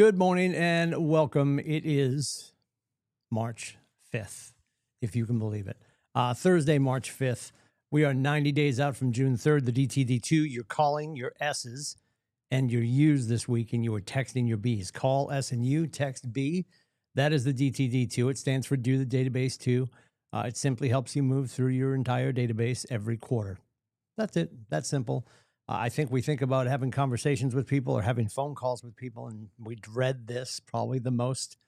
Good morning and welcome. It is March 5th, if you can believe it. Thursday, March 5th. We are 90 days out from June 3rd, the DTD2. You're calling your S's and your U's this week, and you are texting your B's. Call S and U, text B. That is the DTD2. It stands for Do the Database 2. It simply helps you move through your entire database every quarter. That's it. That's simple. I think we think about having conversations with people or having phone calls with people, and we dread this probably the most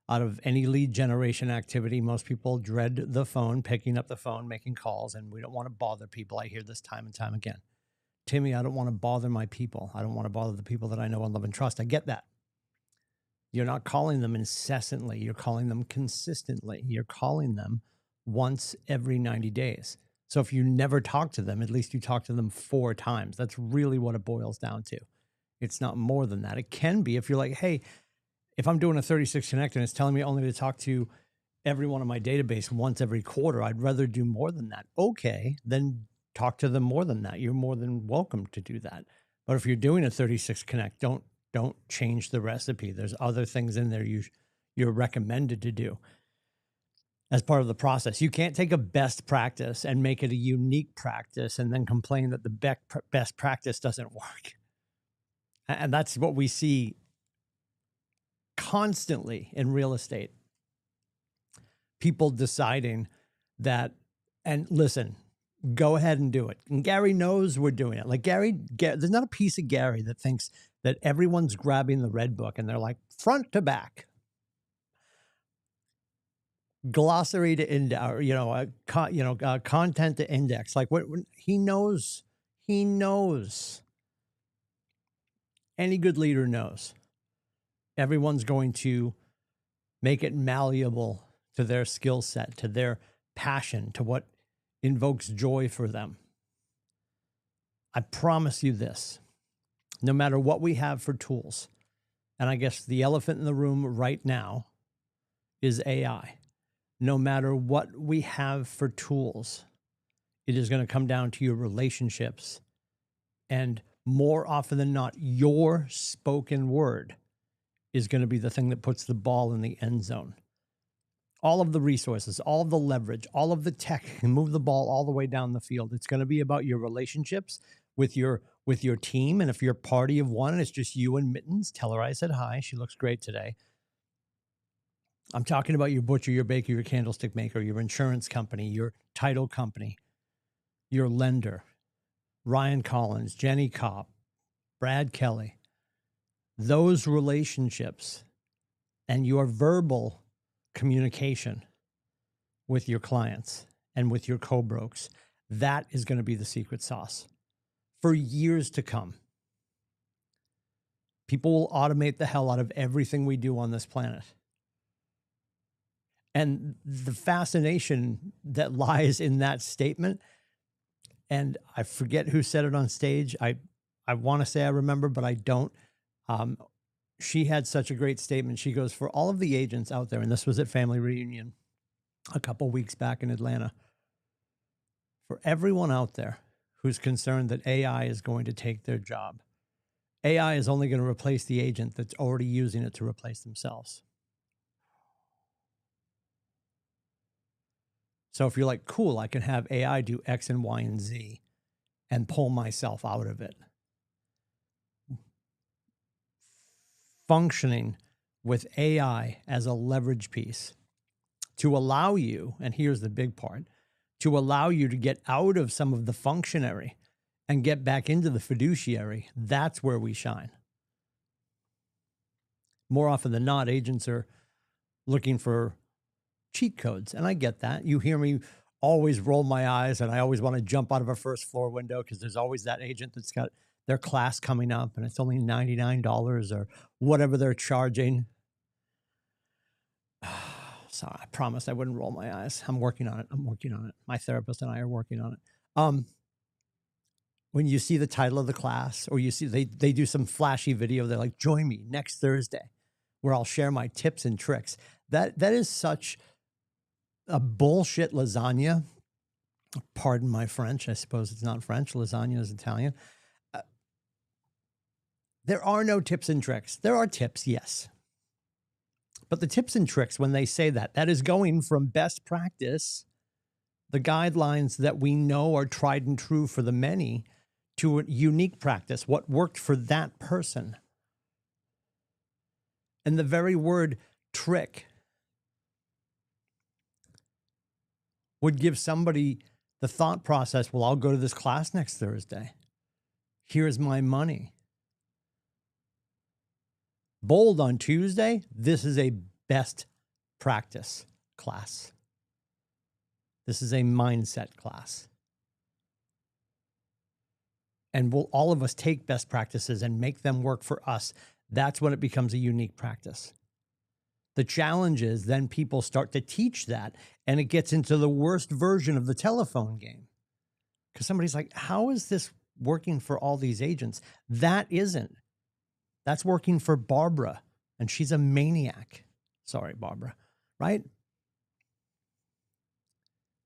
out of any lead generation activity. Most people dread the phone, picking up the phone, making calls, and we don't want to bother people. I hear this time and time again. Timmy, I don't want to bother my people. I don't want to bother the people that I know and love and trust. I get that. You're not calling them incessantly. You're calling them consistently. You're calling them once every 90 days. So if you never talk to them, at least you talk to them 4 times. That's really what it boils down to. It's not more than that. It can be if you're like, hey, if I'm doing a 36 Connect and it's telling me only to talk to everyone in my database once every quarter, I'd rather do more than that. Okay, then talk to them more than that. You're more than welcome to do that. But if you're doing a 36 Connect, don't change the recipe. There's other things in there you're recommended to do as part of the process. You can't take a best practice and make it a unique practice and then complain that the best practice doesn't work. And that's what we see constantly in real estate. People deciding that, and listen, go ahead and do it. And Gary knows we're doing it. Like Gary, there's not a piece of Gary that thinks that everyone's grabbing the red book and they're like front to back. Glossary to index, content to index. Like what he knows. Any good leader knows. Everyone's going to make it malleable to their skill set, to their passion, to what invokes joy for them. I promise you this, no matter what we have for tools, and I guess the elephant in the room right now is AI. No matter what we have for tools, it is going to come down to your relationships. And more often than not, your spoken word is going to be the thing that puts the ball in the end zone. All of the resources, all of the leverage, all of the tech can move the ball all the way down the field. It's going to be about your relationships with your team. And if you're party of one and it's just you and Mittens, tell her I said hi. She looks great today. I'm talking about your butcher, your baker, your candlestick maker, your insurance company, your title company, your lender, Ryan Collins, Jenny Kopp, Brad Kelly. Those relationships and your verbal communication with your clients and with your co-brokes, that is going to be the secret sauce for years to come. People will automate the hell out of everything we do on this planet. And the fascination that lies in that statement, and I forget who said it on stage. I want to say I remember, but I don't. She had such a great statement. She goes, for all of the agents out there, and this was at Family Reunion a couple weeks back in Atlanta, for everyone out there who's concerned that AI is going to take their job, AI is only going to replace the agent that's already using it to replace themselves. So if you're like, cool, I can have AI do X and Y and Z and pull myself out of it. Functioning with AI as a leverage piece to allow you, and here's the big part, to allow you to get out of some of the functionary and get back into the fiduciary, that's where we shine. More often than not, agents are looking for cheat codes. And I get that. You hear me always roll my eyes, and I always want to jump out of a first floor window because there's always that agent that's got their class coming up and it's only $99 or whatever they're charging. So I promised I wouldn't roll my eyes. I'm working on it. My therapist and I are working on it. When you see the title of the class, or you see they do some flashy video, they're like, join me next Thursday where I'll share my tips and tricks. That is such a bullshit lasagna. Pardon my French. I suppose it's not French. Lasagna is Italian. There are no tips and tricks. There are tips, yes. But the tips and tricks, when they say that, that is going from best practice, the guidelines that we know are tried and true for the many, to a unique practice, what worked for that person. And the very word trick would give somebody the thought process, well, I'll go to this class next Thursday. Here's my money. Bold on Tuesday, this is a best practice class. This is a mindset class. And will all of us take best practices and make them work for us? That's when it becomes a unique practice. The challenge is then people start to teach that, and it gets into the worst version of the telephone game. Because somebody's like, how is this working for all these agents? That isn't. That's working for Barbara, and she's a maniac. Sorry, Barbara, right?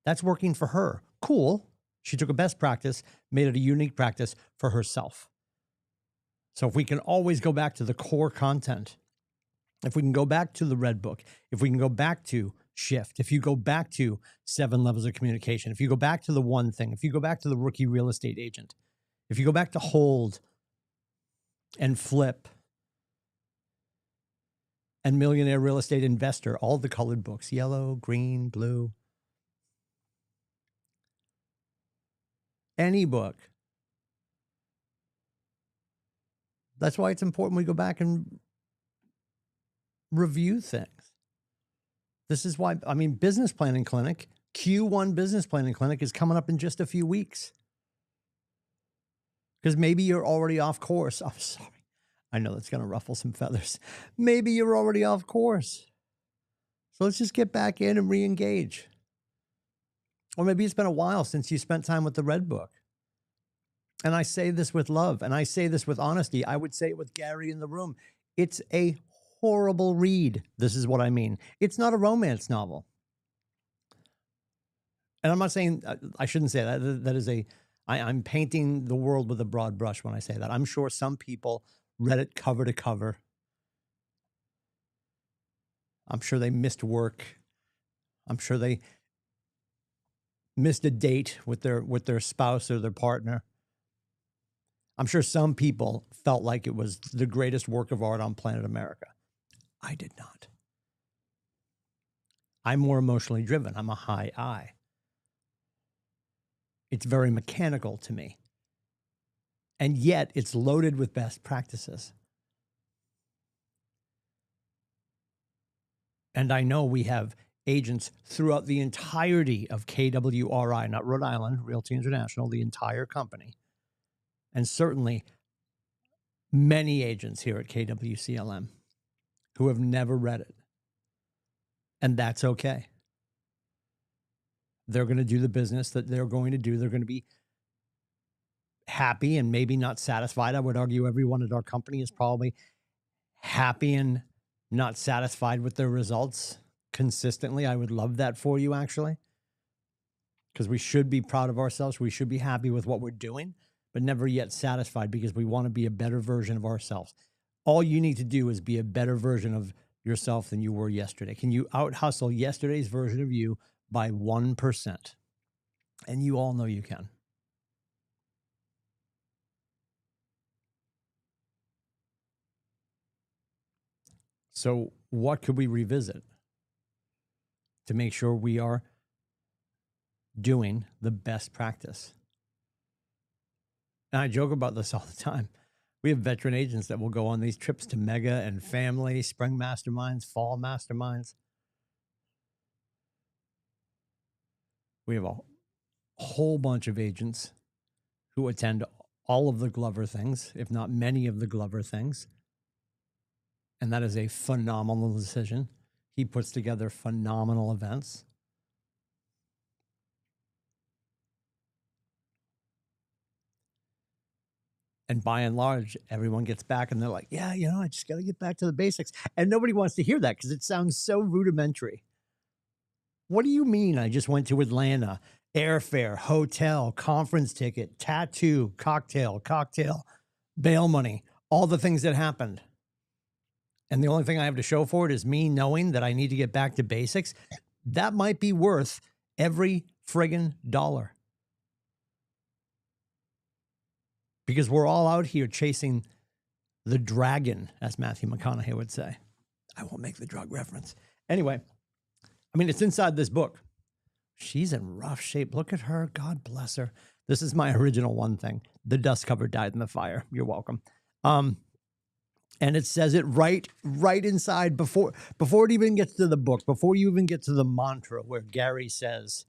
That's working for her. Cool. She took a best practice, made it a unique practice for herself. So if we can always go back to the core content, if we can go back to the Red Book, if we can go back to Shift, if you go back to 7 levels of communication, if you go back to the one thing, if you go back to the rookie real estate agent, if you go back to hold and flip and millionaire real estate investor, all the colored books, yellow, green, blue, any book. That's why it's important we go back and review things. This is why, I mean, business planning clinic, Q1 business planning clinic is coming up in just a few weeks. Because maybe you're already off course. I'm sorry. I know that's going to ruffle some feathers. Maybe you're already off course. So let's just get back in and re-engage. Or maybe it's been a while since you spent time with the Red Book. And I say this with love, and I say this with honesty. I would say it with Gary in the room. It's a horrible read. This is what I mean. It's not a romance novel. And I'm not saying, I shouldn't say that. That is I'm painting the world with a broad brush when I say that. I'm sure some people read it cover to cover. I'm sure they missed work. I'm sure they missed a date with their spouse or their partner. I'm sure some people felt like it was the greatest work of art on planet America. I did not. I'm more emotionally driven. I'm a high I. It's very mechanical to me. And yet it's loaded with best practices. And I know we have agents throughout the entirety of KWRI, not Rhode Island, Realty International, the entire company. And certainly many agents here at KWCLM who have never read it. And that's okay. They're going to do the business that they're going to do. They're going to be happy and maybe not satisfied. I would argue everyone at our company is probably happy and not satisfied with their results consistently. I would love that for you, actually, because we should be proud of ourselves. We should be happy with what we're doing, but never yet satisfied, because we want to be a better version of ourselves. All you need to do is be a better version of yourself than you were yesterday. Can you out hustle yesterday's version of you by 1%? And you all know you can. So what could we revisit to make sure we are doing the best practice? And I joke about this all the time. We have veteran agents that will go on these trips to mega and family, spring masterminds, fall masterminds. We have a whole bunch of agents who attend all of the Glover things, if not many of the Glover things. And that is a phenomenal decision. He puts together phenomenal events. And by and large, everyone gets back and they're like, yeah, I just got to get back to the basics. And nobody wants to hear that because it sounds so rudimentary. What do you mean I just went to Atlanta? Airfare, hotel, conference ticket, tattoo, cocktail, bail money, all the things that happened. And the only thing I have to show for it is me knowing that I need to get back to basics. That might be worth every friggin' dollar. Because we're all out here chasing the dragon, as Matthew McConaughey would say. I won't make the drug reference. Anyway, I mean, it's inside this book. She's in rough shape. Look at her. God bless her. This is my original one thing. The dust cover died in the fire. You're welcome. And it says it right inside before it even gets to the book, before you even get to the mantra where Gary says,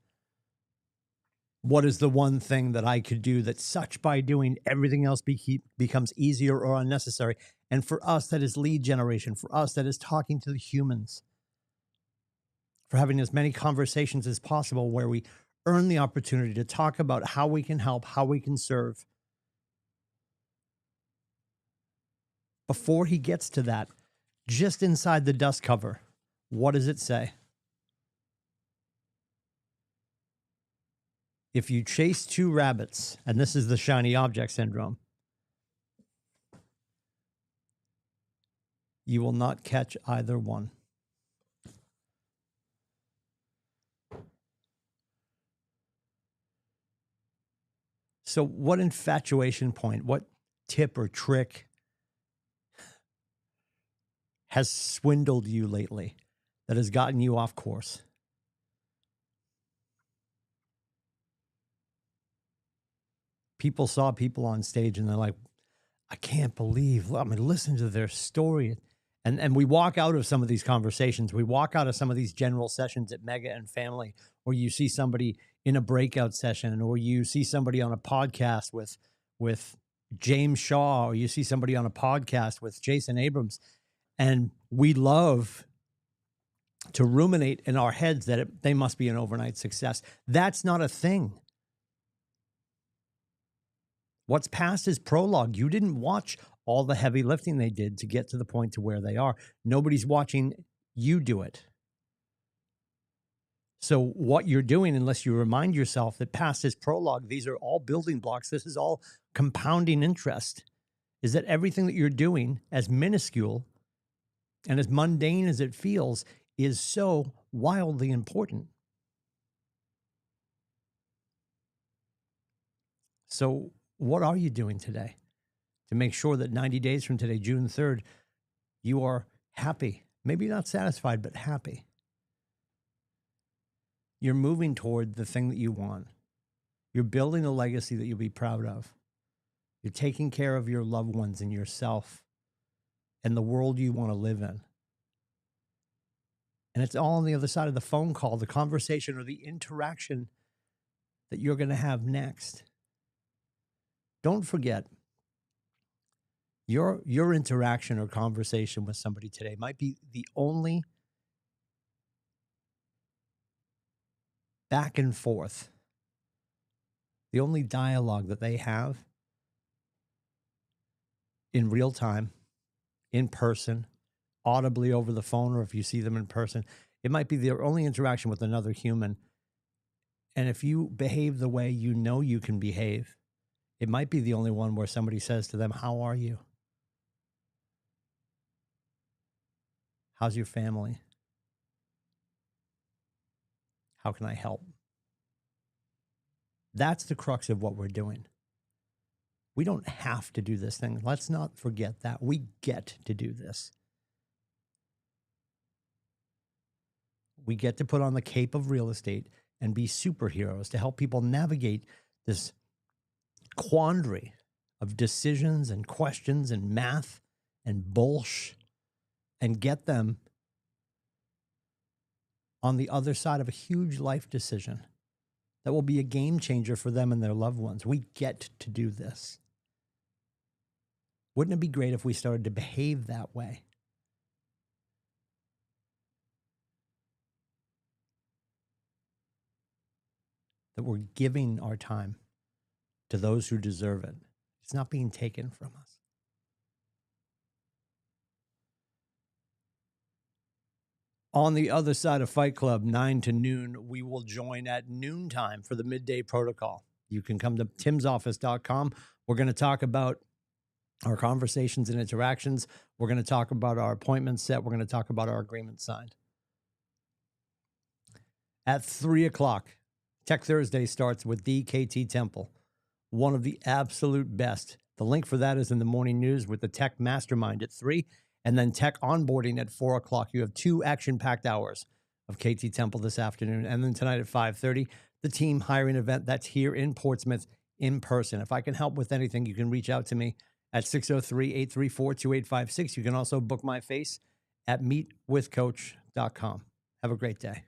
what is the one thing that I could do that such by doing everything else becomes easier or unnecessary? And for us, that is lead generation. For us, that is talking to the humans. For having as many conversations as possible where we earn the opportunity to talk about how we can help, how we can serve. Before he gets to that, just inside the dust cover, what does it say? If you chase two rabbits, and this is the shiny object syndrome, you will not catch either one. So what infatuation point, what tip or trick has swindled you lately that has gotten you off course? People saw people on stage and they're like, I can't believe, I mean, listen to their story. And we walk out of some of these conversations. We walk out of some of these general sessions at Mega and Family, or you see somebody in a breakout session, or you see somebody on a podcast with James Shaw, or you see somebody on a podcast with Jason Abrams. And we love to ruminate in our heads that they must be an overnight success. That's not a thing. What's past is prologue. You didn't watch all the heavy lifting they did to get to the point to where they are. Nobody's watching you do it. So what you're doing, unless you remind yourself that past is prologue, these are all building blocks. This is all compounding interest, is that everything that you're doing, as minuscule and as mundane as it feels, is so wildly important. So what are you doing today to make sure that 90 days from today, June 3rd, you are happy? Maybe not satisfied, but happy. You're moving toward the thing that you want. You're building a legacy that you'll be proud of. You're taking care of your loved ones and yourself and the world you want to live in. And it's all on the other side of the phone call, the conversation or the interaction that you're going to have next. Don't forget, your interaction or conversation with somebody today might be the only back and forth, the only dialogue that they have in real time, in person, audibly over the phone, or if you see them in person. It might be their only interaction with another human. And if you behave the way you know you can behave, it might be the only one where somebody says to them, how are you? How's your family? How can I help? That's the crux of what we're doing. We don't have to do this thing. Let's not forget that. We get to do this. We get to put on the cape of real estate and be superheroes to help people navigate this quandary of decisions and questions and math and bullshit, and get them on the other side of a huge life decision that will be a game changer for them and their loved ones. We get to do this. Wouldn't it be great if we started to behave that way? That we're giving our time to those who deserve it. It's not being taken from us. On the other side of Fight Club, 9 to noon, we will join at noontime for the midday protocol. You can come to timsoffice.com. We're going to talk about our conversations and interactions. We're going to talk about our appointments set. We're going to talk about our agreement signed. At 3 o'clock, Tech Thursday starts with the KT Temple, one of the absolute best. The link for that is in the morning news with the Tech Mastermind at 3, and then Tech Onboarding at 4 o'clock. You have 2 action-packed hours of KT Temple this afternoon. And then tonight at 5:30, the team hiring event that's here in Portsmouth in person. If I can help with anything, you can reach out to me at 603-834-2856. You can also book my face at meetwithcoach.com. Have a great day.